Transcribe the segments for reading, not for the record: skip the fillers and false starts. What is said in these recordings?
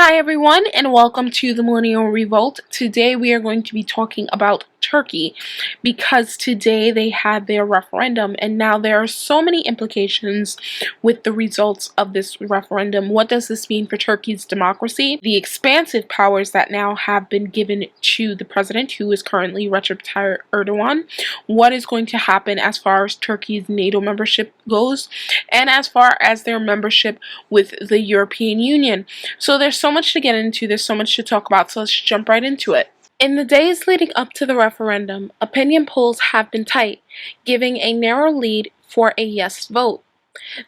Hi everyone, and welcome to the Millennial Revolt. Today we are going to be talking about Turkey because today they had their referendum and now there are so many implications with the results of this referendum. What does this mean for Turkey's democracy? The expansive powers that now have been given to the president, who is currently Recep Tayyip Erdogan. What is going to happen as far as Turkey's NATO membership goes and as far as their membership with the European Union. So there's so much to get into, there's so much to talk about, so let's jump right into it. In the days leading up to the referendum, opinion polls have been tight, giving a narrow lead for a yes vote.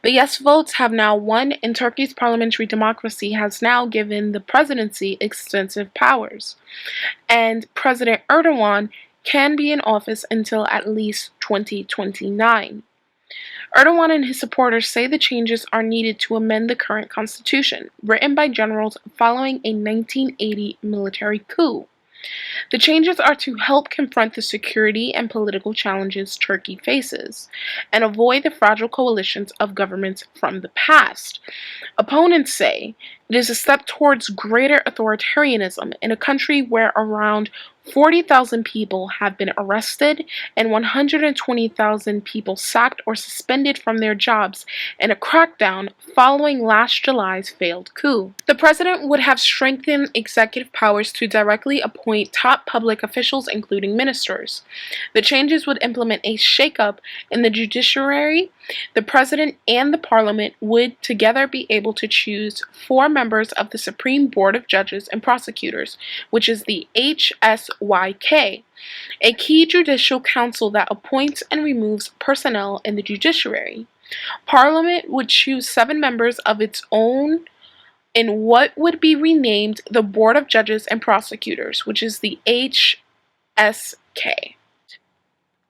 The yes votes have now won, and Turkey's parliamentary democracy has now given the presidency extensive powers. And President Erdogan can be in office until at least 2029. Erdogan and his supporters say the changes are needed to amend the current constitution, written by generals following a 1980 military coup. The changes are to help confront the security and political challenges Turkey faces and avoid the fragile coalitions of governments from the past. Opponents say it is a step towards greater authoritarianism in a country where around 40,000 people have been arrested and 120,000 people sacked or suspended from their jobs in a crackdown following last July's failed coup. The president would have strengthened executive powers to directly appoint top public officials, including ministers. The changes would implement a shakeup in the judiciary. The president and the parliament would together be able to choose 4 members of the Supreme Board of Judges and Prosecutors, which is the HSYK, a key judicial council that appoints and removes personnel in the judiciary. Parliament would choose 7 members of its own in what would be renamed the Board of Judges and Prosecutors, which is the HSK.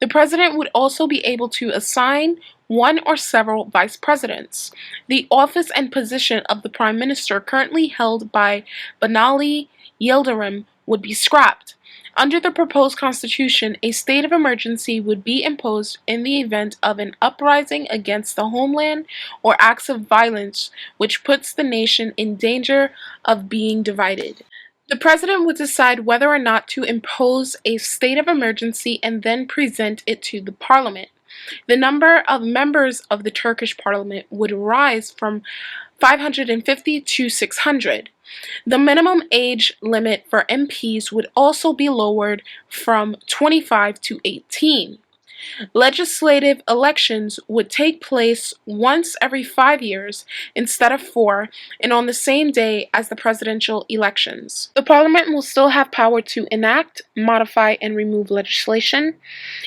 The president would also be able to assign one or several vice presidents. The office and position of the prime minister, currently held by Binali Yildirim, would be scrapped. Under the proposed constitution, a state of emergency would be imposed in the event of an uprising against the homeland or acts of violence which puts the nation in danger of being divided. The president would decide whether or not to impose a state of emergency and then present it to the parliament. The number of members of the Turkish parliament would rise from 550 to 600. The minimum age limit for MPs would also be lowered from 25 to 18. Legislative elections would take place once every 5 years instead of 4, and on the same day as the presidential elections. The parliament will still have power to enact, modify, and remove legislation.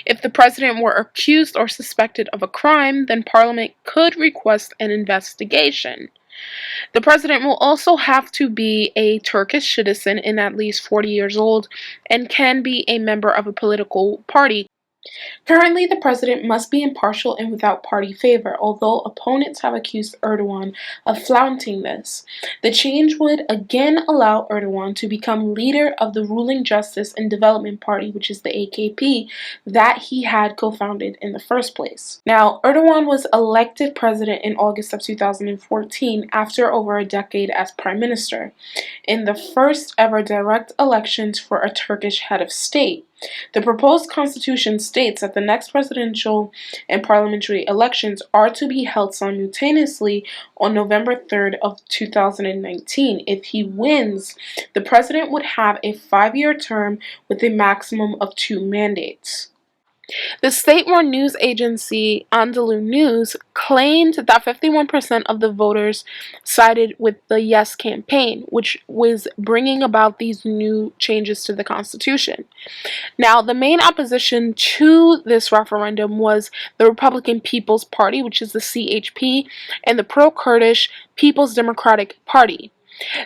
If the president were accused or suspected of a crime, then parliament could request an investigation. The president will also have to be a Turkish citizen and at least 40 years old and can be a member of a political party. Currently, the president must be impartial and without party favor, although opponents have accused Erdogan of flaunting this. The change would again allow Erdogan to become leader of the ruling Justice and Development Party, which is the AKP, that he had co-founded in the first place. Now, Erdogan was elected president in August of 2014 after over a decade as prime minister, in the first ever direct elections for a Turkish head of state. The proposed constitution states that the next presidential and parliamentary elections are to be held simultaneously on November 3rd of 2019. If he wins, the president would have a 5-year term with a maximum of 2 mandates. The state-run news agency Anadolu News claimed that 51% of the voters sided with the Yes campaign, which was bringing about these new changes to the Constitution. Now, the main opposition to this referendum was the Republican People's Party, which is the CHP, and the pro-Kurdish People's Democratic Party.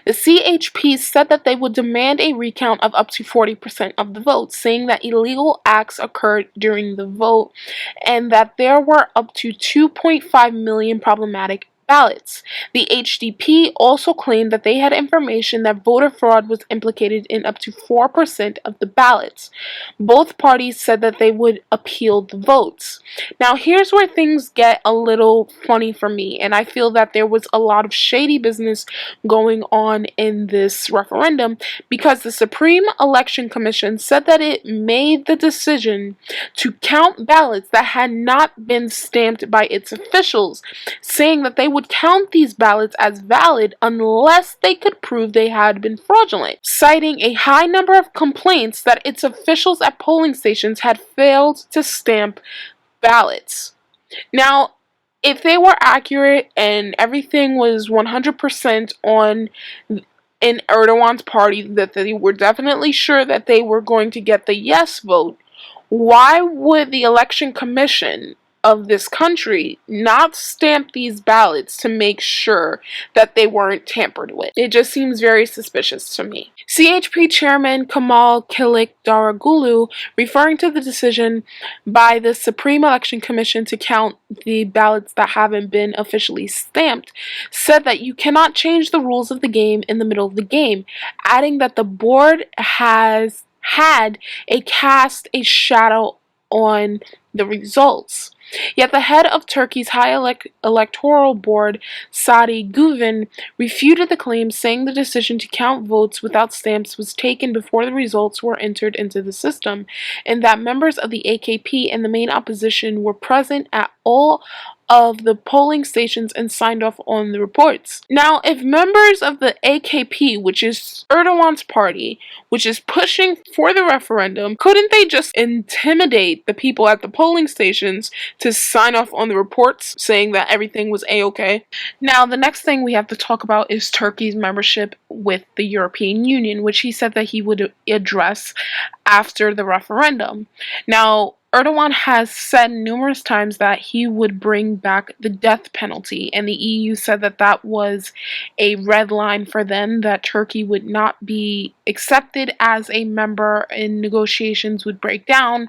The CHP said that they would demand a recount of up to 40% of the vote, saying that illegal acts occurred during the vote and that there were up to 2.5 million problematic ballots. The HDP also claimed that they had information that voter fraud was implicated in up to 4% of the ballots. Both parties said that they would appeal the votes. Now, here's where things get a little funny for me, and I feel that there was a lot of shady business going on in this referendum because the Supreme Election Commission said that it made the decision to count ballots that had not been stamped by its officials, saying that they would count these ballots as valid unless they could prove they had been fraudulent, citing a high number of complaints that its officials at polling stations had failed to stamp ballots. Now, if they were accurate and everything was 100% on in Erdogan's party, that they were definitely sure that they were going to get the yes vote, why would the election commission of this country not stamp these ballots to make sure that they weren't tampered with? It just seems very suspicious to me. CHP Chairman Kemal Kılıçdaroğlu, referring to the decision by the Supreme Election Commission to count the ballots that haven't been officially stamped, said that you cannot change the rules of the game in the middle of the game, adding that the board has had cast a shadow on the results. Yet the head of Turkey's High Electoral Board, Sadi Güven, refuted the claims, saying the decision to count votes without stamps was taken before the results were entered into the system, and that members of the AKP and the main opposition were present at all of the polling stations and signed off on the reports. Now, if members of the AKP, which is Erdogan's party, which is pushing for the referendum, couldn't they just intimidate the people at the polling stations to sign off on the reports saying that everything was A-okay? Now, the next thing we have to talk about is Turkey's membership with the European Union, which he said that he would address after the referendum. Now, Erdogan has said numerous times that he would bring back the death penalty, and the EU said that that was a red line for them, that Turkey would not be accepted as a member and negotiations would break down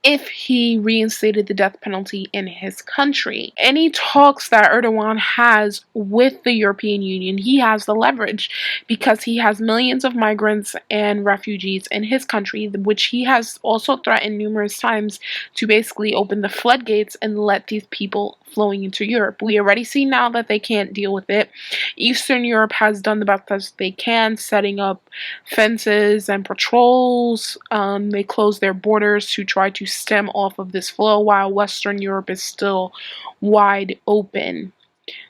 if he reinstated the death penalty in his country. Any talks that Erdogan has with the European Union, he has the leverage because he has millions of migrants and refugees in his country, which he has also threatened numerous times to basically open the floodgates and let these people flowing into Europe. We already see now that they can't deal with it. Eastern Europe has done the best they can, setting up fences and patrols. They closed their borders to try to stem off of this flow, while Western Europe is still wide open.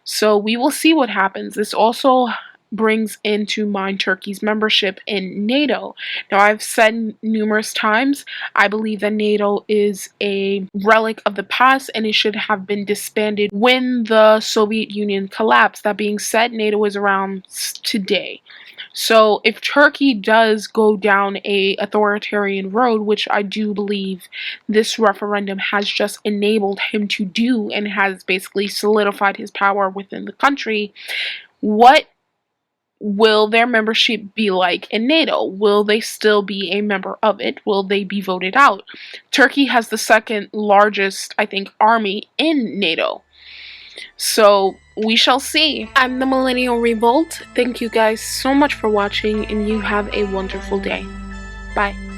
So we will see what happens. This also brings into mind Turkey's membership in NATO. Now, I've said numerous times, I believe that NATO is a relic of the past and it should have been disbanded when the Soviet Union collapsed. That being said, NATO is around today. So if Turkey does go down a authoritarian road, which I do believe this referendum has just enabled him to do and has basically solidified his power within the country, what will their membership be like in NATO? Will they still be a member of it? Will they be voted out? Turkey has the second largest, I think, army in NATO. So we shall see. I'm the Millennial Revolt. Thank you guys so much for watching, and you have a wonderful day. Bye.